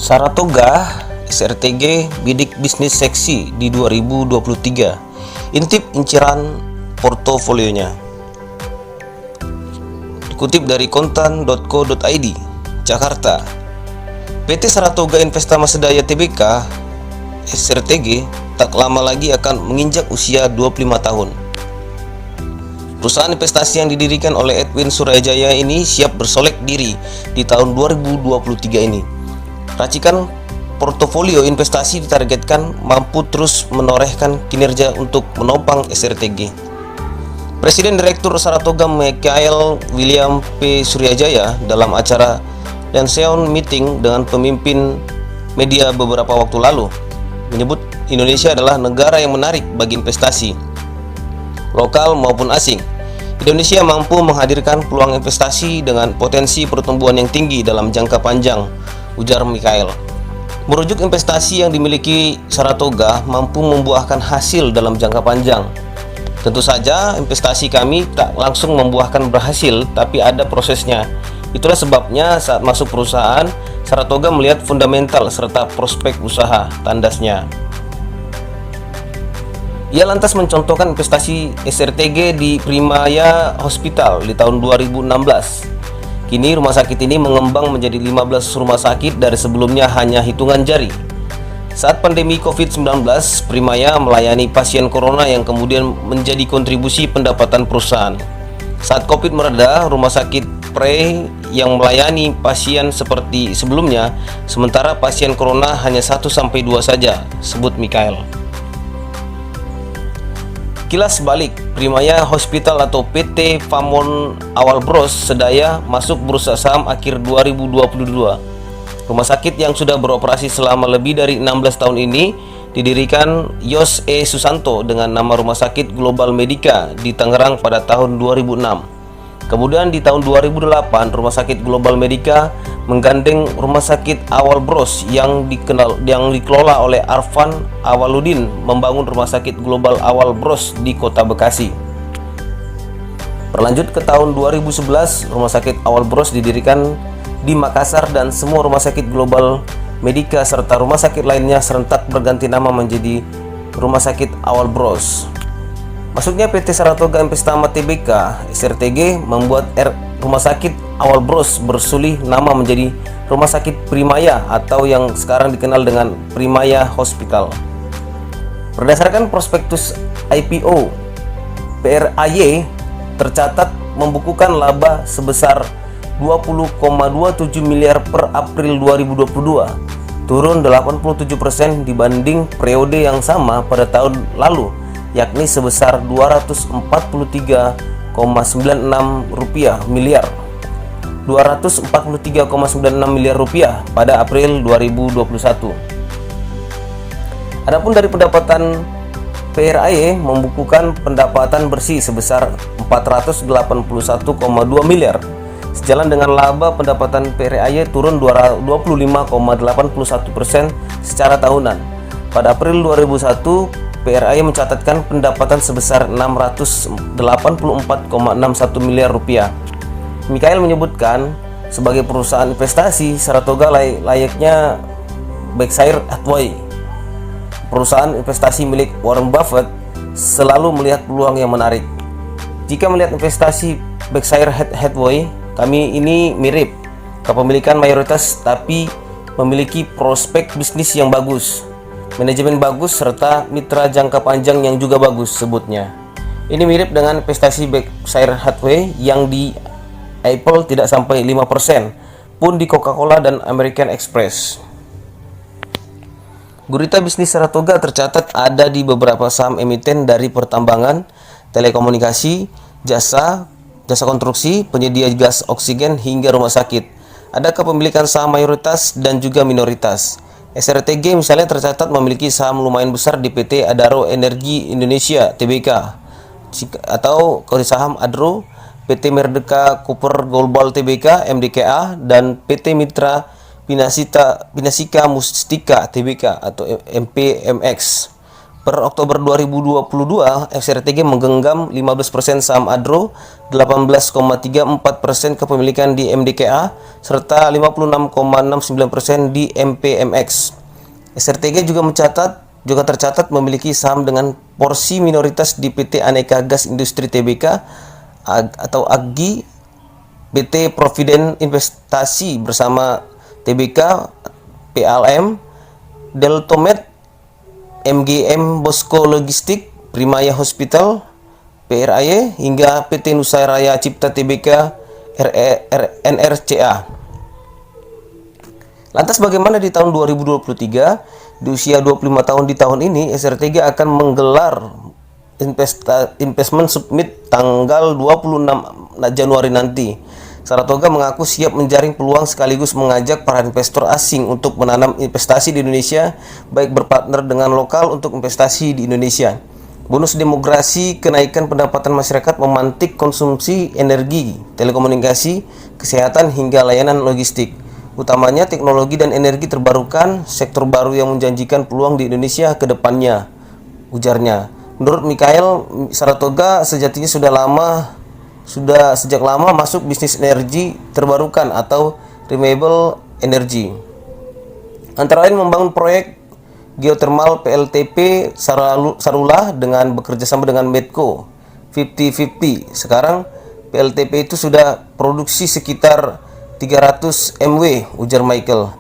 Saratoga SRTG bidik bisnis seksi di 2023. Intip inciran portofolionya. Dikutip dari kontan.co.id, Jakarta. PT Saratoga Investama Sedaya Tbk SRTG tak lama lagi akan menginjak usia 25 tahun. Perusahaan investasi yang didirikan oleh Edwin Suryajaya ini siap bersolek diri di tahun 2023 ini. Racikan portofolio investasi ditargetkan mampu terus menorehkan kinerja untuk menopang SRTG. Presiden Direktur Saratoga Michael William P. Suryajaya dalam acara Lansdowne Meeting dengan pemimpin media beberapa waktu lalu menyebut Indonesia adalah negara yang menarik bagi investasi lokal maupun asing. Indonesia mampu menghadirkan peluang investasi dengan potensi pertumbuhan yang tinggi dalam jangka panjang, ujar Michael. Merujuk investasi yang dimiliki Saratoga mampu membuahkan hasil dalam jangka panjang. Tentu saja investasi kami tak langsung membuahkan berhasil, tapi ada prosesnya. Itulah sebabnya saat masuk perusahaan, Saratoga melihat fundamental serta prospek usaha, tandasnya. Ia lantas mencontohkan investasi SRTG di Primaya Hospital di tahun 2016. Kini rumah sakit ini mengembang menjadi 15 rumah sakit dari sebelumnya hanya hitungan jari. Saat pandemi COVID-19, Primaya melayani pasien corona yang kemudian menjadi kontribusi pendapatan perusahaan. Saat COVID mereda, rumah sakit Pre yang melayani pasien seperti sebelumnya, sementara pasien corona hanya 1-2 saja, sebut Michael. Kilas balik, Primaya Hospital atau PT Famon Awal Bros Sedaya masuk bursa saham akhir 2022. Rumah sakit yang sudah beroperasi selama lebih dari 16 tahun ini didirikan Yos E. Susanto dengan nama Rumah Sakit Global Medica di Tangerang pada tahun 2006. Kemudian di tahun 2008, Rumah Sakit Global Medica menggandeng Rumah Sakit Awal Bros yang dikelola oleh Arfan Awaludin membangun Rumah Sakit Global Awal Bros di Kota Bekasi. Berlanjut ke tahun 2011, Rumah Sakit Awal Bros didirikan di Makassar dan semua Rumah Sakit Global Medica serta rumah sakit lainnya serentak berganti nama menjadi Rumah Sakit Awal Bros. Masuknya PT Saratoga Investama Tbk SRTG membuat Rumah Sakit Awal Bros bersulih nama menjadi Rumah Sakit Primaya atau yang sekarang dikenal dengan Primaya Hospital. Berdasarkan prospektus IPO, PRAY tercatat membukukan laba sebesar 20,27 miliar per April 2022, turun 87% dibanding periode yang sama pada tahun lalu, yakni sebesar 243,96 miliar rupiah pada April 2021. Adapun dari pendapatan, PRAY membukukan pendapatan bersih sebesar 481,2 miliar. Sejalan dengan laba, pendapatan PRAY turun 25,81% secara tahunan. Pada April 2001, PRAY mencatatkan pendapatan sebesar 684,61 miliar rupiah. Michael menyebutkan, sebagai perusahaan investasi, Saratoga layaknya Berkshire Hathaway, perusahaan investasi milik Warren Buffett, selalu melihat peluang yang menarik. Jika melihat investasi Berkshire Hathaway, kami ini mirip, kepemilikan mayoritas tapi memiliki prospek bisnis yang bagus, manajemen bagus, serta mitra jangka panjang yang juga bagus, sebutnya. Ini mirip dengan investasi Berkshire Hathaway yang di Apple tidak sampai 5%, pun di Coca-Cola dan American Express. Gurita bisnis Saratoga tercatat ada di beberapa saham emiten dari pertambangan, telekomunikasi, jasa konstruksi, penyedia gas oksigen, hingga rumah sakit. Ada kepemilikan saham mayoritas dan juga minoritas. SRTG misalnya tercatat memiliki saham lumayan besar di PT Adaro Energi Indonesia Tbk atau saham Adro, PT Merdeka Cooper Global Tbk MDKA, dan PT Mitra Pinasika Mustika Tbk atau MPMX. Per Oktober 2022, SRTG menggenggam 15% saham Adro, 18,34% kepemilikan di MDKA, serta 56,69% di MPMX. SRTG juga tercatat memiliki saham dengan porsi minoritas di PT Aneka Gas Industri Tbk atau AGI, PT Providen Investasi bersama Tbk, PLM, Deltomed, MGM Bosco Logistik, Primaya Hospital, PRAY, hingga PT Nusa Raya Cipta Tbk, NRCA. Lantas bagaimana di tahun 2023? Di usia 25 tahun di tahun ini, SRTG akan menggelar Investment Summit tanggal 26 Januari nanti. Saratoga mengaku siap menjaring peluang sekaligus mengajak para investor asing untuk menanam investasi di Indonesia, baik berpartner dengan lokal untuk investasi di Indonesia. Bonus demografi, kenaikan pendapatan masyarakat memantik konsumsi energi, telekomunikasi, kesehatan hingga layanan logistik. Utamanya teknologi dan energi terbarukan, sektor baru yang menjanjikan peluang di Indonesia ke depannya, ujarnya. Menurut Mikhail, Saratoga sejatinya sejak lama masuk bisnis energi terbarukan atau renewable energy. Antara lain membangun proyek geothermal PLTP Sarula dengan bekerjasama dengan Medco 50-50. Sekarang PLTP itu sudah produksi sekitar 300 MW, ujar Michael.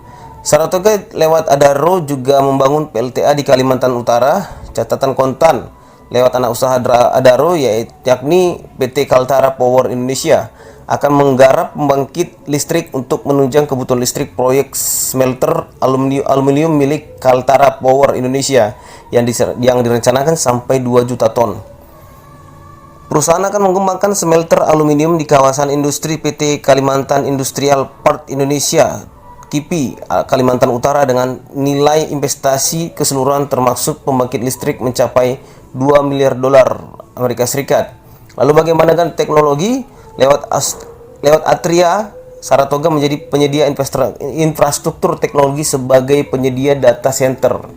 Saratoga lewat Adaro juga membangun PLTA di Kalimantan Utara. Catatan kontan lewat anak usaha Adaro yakni PT Kaltara Power Indonesia akan menggarap pembangkit listrik untuk menunjang kebutuhan listrik proyek smelter aluminium milik Kaltara Power Indonesia yang direncanakan sampai 2 juta ton. Perusahaan akan mengembangkan smelter aluminium di kawasan industri PT Kalimantan Industrial Park Indonesia KIPI Kalimantan Utara dengan nilai investasi keseluruhan termasuk pembangkit listrik mencapai 2 miliar dolar Amerika Serikat. Lalu bagaimana dengan teknologi? Lewat Atria, Saratoga menjadi penyedia infrastruktur teknologi sebagai penyedia data center.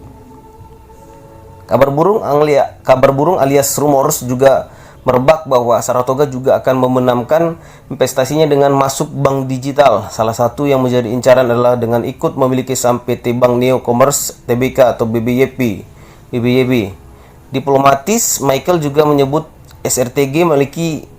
Kabar burung alias rumors juga merebak bahwa Saratoga juga akan membenamkan investasinya dengan masuk bank digital. Salah satu yang menjadi incaran adalah dengan ikut memiliki saham PT Bank Neo Commerce Tbk atau BBYP. Diplomatis, Michael juga menyebut SRTG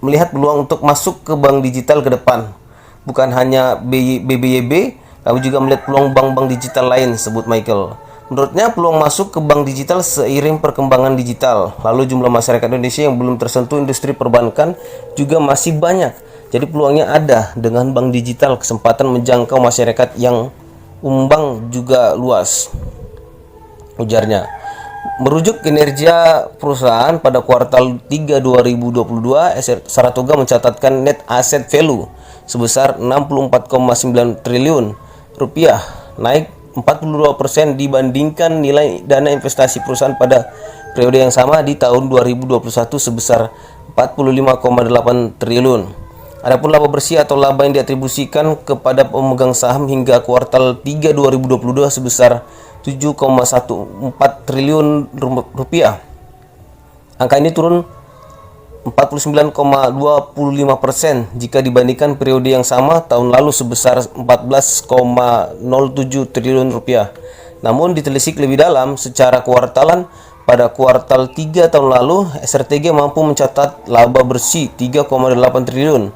melihat peluang untuk masuk ke bank digital ke depan. Bukan hanya BBYB, kami juga melihat peluang bank-bank digital lain, sebut Michael. Menurutnya peluang masuk ke bank digital seiring perkembangan digital. Lalu jumlah masyarakat Indonesia yang belum tersentuh industri perbankan juga masih banyak. Jadi peluangnya ada dengan bank digital, kesempatan menjangkau masyarakat yang umbang juga luas, ujarnya. Merujuk kinerja perusahaan pada kuartal 3 2022, Saratoga mencatatkan net asset value sebesar 64,9 triliun rupiah, naik 42% dibandingkan nilai dana investasi perusahaan pada periode yang sama di tahun 2021 sebesar 45,8 triliun. Adapun laba bersih atau laba yang diatribusikan kepada pemegang saham hingga kuartal 3 2022 sebesar 7,14 triliun rupiah. Angka ini turun 49,25% jika dibandingkan periode yang sama tahun lalu sebesar 14,07 triliun rupiah. Namun ditelisik lebih dalam secara kuartalan, pada kuartal 3 tahun lalu SRTG mampu mencatat laba bersih 3,8 triliun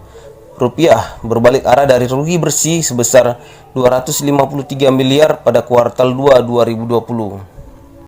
rupiah, berbalik arah dari rugi bersih sebesar 253 miliar pada kuartal 2 2020.